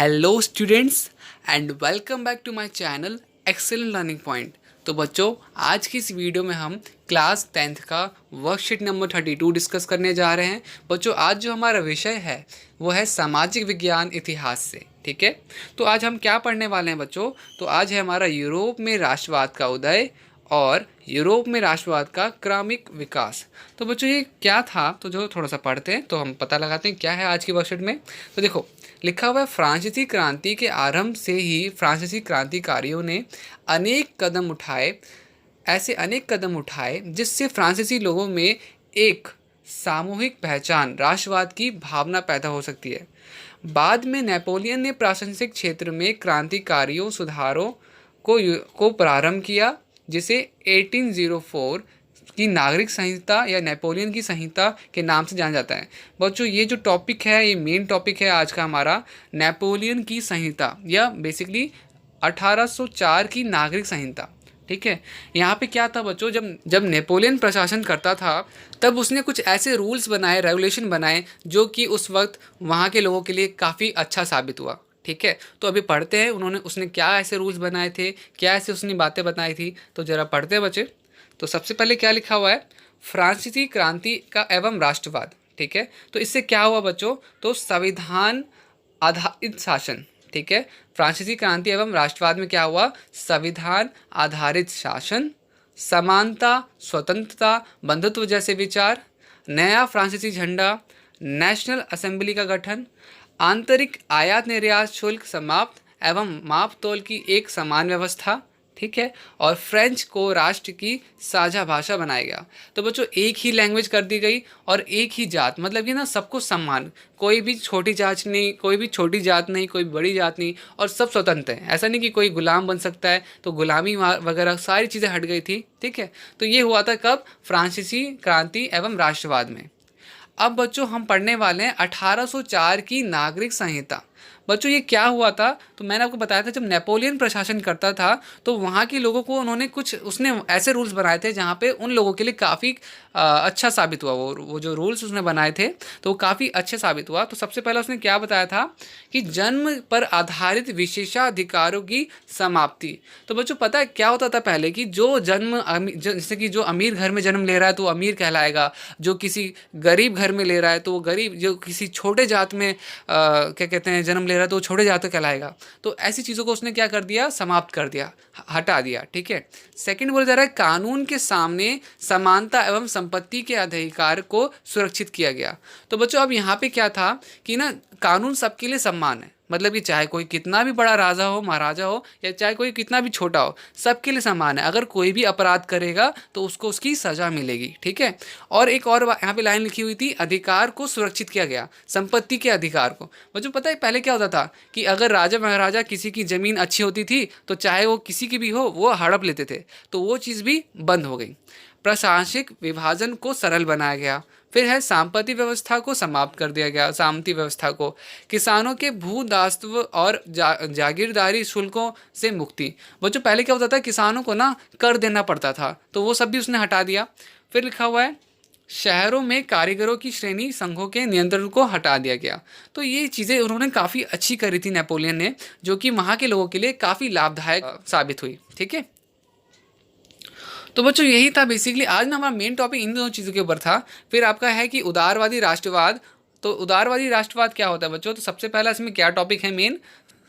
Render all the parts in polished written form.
Hello students and welcome back to my channel excellent learning point. तो बच्चों, आज की इस वीडियो में हम क्लास 10th का वर्कशीट नंबर 32 डिस्कस करने जा रहे हैं। बच्चों, आज जो हमारा विषय है वो है सामाजिक विज्ञान इतिहास से। ठीक है, तो आज हम क्या पढ़ने वाले हैं बच्चों? तो आज है हमारा यूरोप में राष्ट्रवाद का उदय और यूरोप में राष्ट्रवाद का क्रमिक विकास। तो बच्चों, ये क्या था? तो जो थोड़ा सा पढ़ते हैं तो हम पता लगाते हैं क्या है आज की वर्कशीट में। तो देखो, लिखा हुआ है फ्रांसीसी क्रांति के आरंभ से ही फ्रांसीसी क्रांतिकारियों ने अनेक कदम उठाए, ऐसे अनेक कदम उठाए जिससे फ्रांसीसी लोगों में एक सामूहिक पहचान, राष्ट्रवाद की भावना पैदा हो सकती है। बाद में नेपोलियन ने प्रशासनिक क्षेत्र में क्रांतिकारियों सुधारों को प्रारंभ किया, जिसे 1804 की नागरिक संहिता या नेपोलियन की संहिता के नाम से जाना जाता है। बच्चों, ये जो टॉपिक है ये मेन टॉपिक है आज का हमारा, नेपोलियन की संहिता या बेसिकली 1804 की नागरिक संहिता। ठीक है, यहाँ पे क्या था बच्चों, जब जब नेपोलियन प्रशासन करता था तब उसने कुछ ऐसे रूल्स बनाए, रेगुलेशन बनाए जो कि उस वक्त वहाँ के लोगों के लिए काफ़ी अच्छा साबित हुआ। ठीक है, तो अभी पढ़ते हैं उसने क्या ऐसे रूल्स बनाए थे, क्या ऐसे उसने बातें बताई थी। तो ज़रा पढ़ते हैं बच्चे। तो सबसे पहले क्या लिखा हुआ है, फ्रांसीसी क्रांति का एवं राष्ट्रवाद। ठीक है, तो इससे क्या हुआ बच्चों? तो संविधान आधारित शासन। ठीक है, फ्रांसीसी क्रांति एवं राष्ट्रवाद में क्या हुआ? संविधान आधारित शासन, समानता, स्वतंत्रता, बंधुत्व जैसे विचार, नया फ्रांसीसी झंडा, नेशनल असेंबली का गठन, आंतरिक आयात निर्यात शुल्क समाप्त एवं माप तोल की एक समान व्यवस्था। ठीक है, और फ्रेंच को राष्ट्र की साझा भाषा बनाया गया। तो बच्चों, एक ही लैंग्वेज कर दी गई और एक ही जात, मतलब कि ना सबको सम्मान, कोई भी छोटी जात नहीं, कोई भी छोटी जात नहीं, कोई बड़ी जात नहीं, और सब स्वतंत्र हैं। ऐसा नहीं कि कोई गुलाम बन सकता है, तो गुलामी वगैरह सारी चीज़ें हट गई थी। ठीक है, तो ये हुआ था कब? फ्रांसीसी क्रांति एवं राष्ट्रवाद में। अब बच्चों, हम पढ़ने वाले हैं 1804 की नागरिक संहिता। बच्चों, ये क्या हुआ था? तो मैंने आपको बताया था, जब नेपोलियन प्रशासन करता था तो वहाँ के लोगों को उसने ऐसे रूल्स बनाए थे जहाँ पे उन लोगों के लिए काफ़ी अच्छा साबित हुआ। वो जो रूल्स उसने बनाए थे तो वो काफ़ी अच्छे साबित हुआ। तो सबसे पहले उसने क्या बताया था कि जन्म पर आधारित विशेषाधिकारों की समाप्ति। तो बच्चों, पता है क्या होता था पहले? कि जैसे कि जो अमीर घर में जन्म ले रहा है तो वो अमीर कहलाएगा, जो किसी गरीब घर में ले रहा है तो वो गरीब, जो किसी छोटे जात में क्या कहते हैं जन्म ले रहा है तो वो छोटे जात कहलाएगा। तो ऐसी चीज़ों को उसने क्या कर दिया? समाप्त कर दिया, हटा दिया। ठीक है, सेकंड बोला जा रहा है कानून के सामने समानता एवं संपत्ति के अधिकार को सुरक्षित किया गया। तो बच्चों, अब यहाँ पे क्या था कि ना, कानून सबके लिए समान है, मतलब कि चाहे कोई कितना भी बड़ा राजा हो, महाराजा हो, या चाहे कोई कितना भी छोटा हो, सबके लिए समान है। अगर कोई भी अपराध करेगा तो उसको उसकी सजा मिलेगी। ठीक है, और एक और यहाँ पे लाइन लिखी हुई थी, अधिकार को सुरक्षित किया गया, संपत्ति के अधिकार को। बच्चों, पता है पहले क्या होता था कि अगर राजा महाराजा किसी की ज़मीन अच्छी होती थी तो चाहे वो किसी की भी हो, वो हड़प लेते थे, तो वो चीज़ भी बंद हो गई। प्रशासनिक विभाजन को सरल बनाया गया। फिर है सांपत्ति व्यवस्था को समाप्त कर दिया गया, सामंती व्यवस्था को। किसानों के भू दायित्व और जागीरदारी शुल्कों से मुक्ति। बच्चों, पहले क्या होता था, किसानों को ना कर देना पड़ता था, तो वो सब भी उसने हटा दिया। फिर लिखा हुआ है शहरों में कारीगरों की श्रेणी संघों के नियंत्रण को हटा दिया गया। तो ये चीज़ें उन्होंने काफ़ी अच्छी करी थी नेपोलियन ने, जो कि वहाँ के लोगों के लिए काफ़ी लाभदायक साबित हुई। ठीक है, तो बच्चों, यही था बेसिकली आज ना हमारा मेन टॉपिक इन दोनों चीज़ों के ऊपर था। फिर आपका है कि उदारवादी राष्ट्रवाद। तो उदारवादी राष्ट्रवाद क्या होता है बच्चों? तो सबसे पहला इसमें क्या टॉपिक है मेन?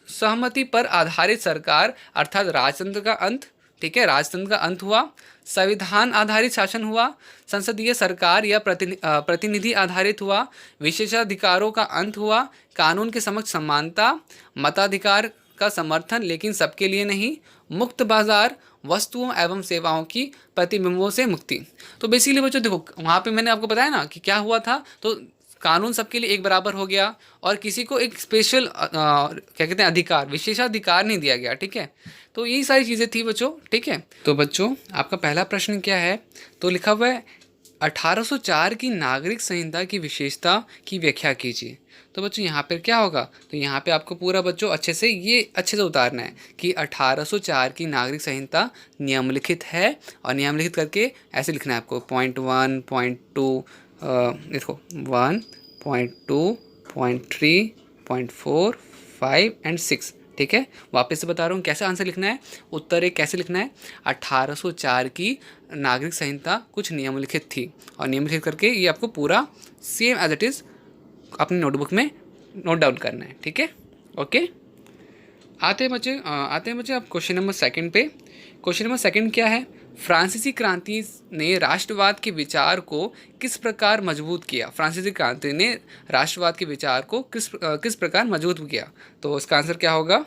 सहमति पर आधारित सरकार, अर्थात राजतंत्र का अंत। ठीक है, राजतंत्र का अंत हुआ। संविधान आधारित शासन हुआ। संसदीय सरकार या प्रतिनिधि आधारित हुआ। विशेषाधिकारों का अंत हुआ। कानून के समक्ष समानता। मताधिकार का समर्थन, लेकिन सबके लिए नहीं। मुक्त बाजार, वस्तुओं एवं सेवाओं की प्रतिबिंबों से मुक्ति। तो बेसिकली बच्चों देखो, वहाँ पे मैंने आपको बताया ना कि क्या हुआ था। तो कानून सबके लिए एक बराबर हो गया और किसी को एक स्पेशल क्या कहते हैं अधिकार, विशेषाधिकार नहीं दिया गया। ठीक है, तो यही सारी चीज़ें थी बच्चों। ठीक है, तो बच्चों आपका पहला प्रश्न क्या है? तो लिखा हुआ है 1804 की नागरिक संहिता की विशेषता की व्याख्या कीजिए। तो बच्चों, यहाँ पर क्या होगा? तो यहाँ पे आपको पूरा बच्चों अच्छे से उतारना है कि 1804 की नागरिक संहिता निम्नलिखित है, और निम्नलिखित करके ऐसे लिखना है आपको। पॉइंट 1, पॉइंट 2, देखो 1, पॉइंट 2, पॉइंट 3, पॉइंट 4, 5 एंड 6। ठीक है, वापस से बता रहा हूँ कैसे आंसर लिखना है। उत्तर एक कैसे लिखना है, 1804 की नागरिक संहिता कुछ निम्नलिखित थी, और निम्नलिखित करके ये आपको पूरा सेम एज इट इज़ अपनी नोटबुक में नोट डाउन करना है। ठीक है, ओके। आते हैं बच्चे आप क्वेश्चन नंबर सेकंड पे। क्वेश्चन नंबर सेकंड क्या है, फ्रांसीसी क्रांति ने राष्ट्रवाद के विचार को किस प्रकार मजबूत किया। फ्रांसीसी क्रांति ने राष्ट्रवाद के विचार को किस प्रकार मजबूत किया। तो इसका आंसर क्या होगा।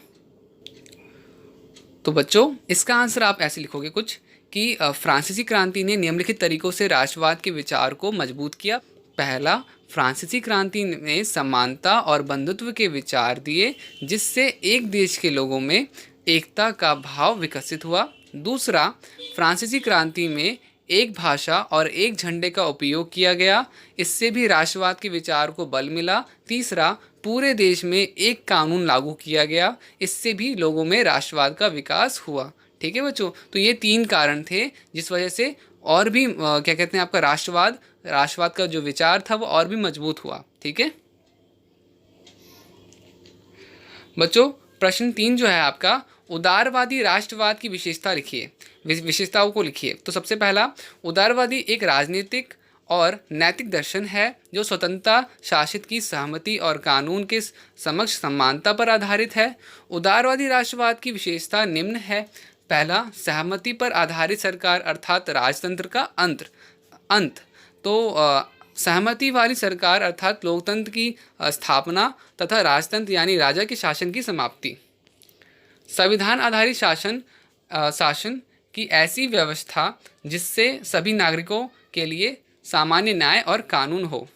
तो बच्चों इसका आंसर आप ऐसे लिखोगे कुछ कि फ्रांसीसी क्रांति ने निम्नलिखित तरीकों से राष्ट्रवाद के विचार को मजबूत किया। पहला, फ्रांसीसी क्रांति ने समानता और बंधुत्व के विचार दिए, जिससे एक देश के लोगों में एकता का भाव विकसित हुआ। दूसरा, फ्रांसीसी क्रांति में एक भाषा और एक झंडे का उपयोग किया गया, इससे भी राष्ट्रवाद के विचार को बल मिला। तीसरा, पूरे देश में एक कानून लागू किया गया, इससे भी लोगों में राष्ट्रवाद का विकास हुआ। ठीक है बच्चों, तो ये 3 कारण थे जिस वजह से और भी क्या कहते हैं आपका राष्ट्रवाद का जो विचार था वो और भी मजबूत हुआ। ठीक है बच्चों, प्रश्न 3 जो है आपका, उदारवादी राष्ट्रवाद की विशेषता लिखिए, विशेषताओं को लिखिए। तो सबसे पहला, उदारवादी एक राजनीतिक और नैतिक दर्शन है जो स्वतंत्रता, शासित की सहमति और कानून के समक्ष समानता पर आधारित है। उदारवादी राष्ट्रवाद की विशेषता निम्न है। पहला, सहमति पर आधारित सरकार अर्थात राजतंत्र का अंत। तो सहमति वाली सरकार अर्थात लोकतंत्र की स्थापना तथा राजतंत्र यानी राजा के शासन की समाप्ति। संविधान आधारित शासन की ऐसी व्यवस्था जिससे सभी नागरिकों के लिए सामान्य न्याय और कानून हो।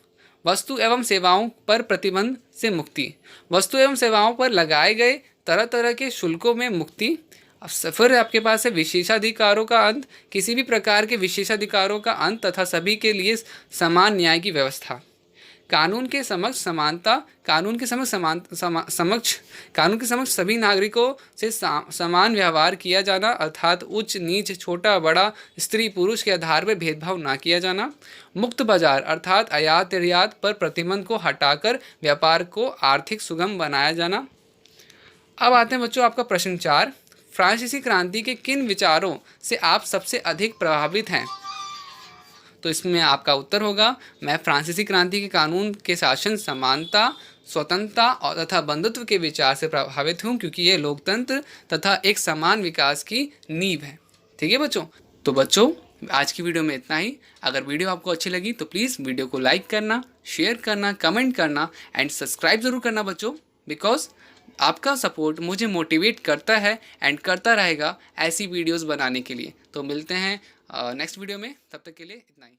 वस्तु एवं सेवाओं पर प्रतिबंध से मुक्ति, वस्तु एवं सेवाओं पर लगाए गए तरह तरह के शुल्कों में मुक्ति। फिर आपके पास है विशेषाधिकारों का अंत, किसी भी प्रकार के विशेषाधिकारों का अंत तथा सभी के लिए समान न्याय की व्यवस्था। कानून के समक्ष समानता, कानून के समक्ष सभी नागरिकों से समान व्यवहार किया जाना अर्थात उच्च नीच, छोटा बड़ा, स्त्री पुरुष के आधार पर भेदभाव ना किया जाना। मुक्त बाजार अर्थात आयात निर्यात पर प्रतिबंध को हटाकर व्यापार को आर्थिक सुगम बनाया जाना। अब आते हैं बच्चों आपका प्रश्न 4, फ्रांसीसी क्रांति के किन विचारों से आप सबसे अधिक प्रभावित हैं। तो इसमें आपका उत्तर होगा, मैं फ्रांसीसी क्रांति के कानून के शासन, समानता, स्वतंत्रता और तथा बंधुत्व के विचार से प्रभावित हूँ, क्योंकि ये लोकतंत्र तथा एक समान विकास की नींव है। ठीक है बच्चों, तो बच्चों आज की वीडियो में इतना ही। अगर वीडियो आपको अच्छी लगी तो प्लीज़ वीडियो को लाइक करना, शेयर करना, कमेंट करना एंड सब्सक्राइब ज़रूर करना बच्चों, बिकॉज आपका सपोर्ट मुझे मोटिवेट करता है एंड करता रहेगा ऐसी वीडियोस बनाने के लिए। तो मिलते हैं नेक्स्ट वीडियो में, तब तक के लिए इतना ही।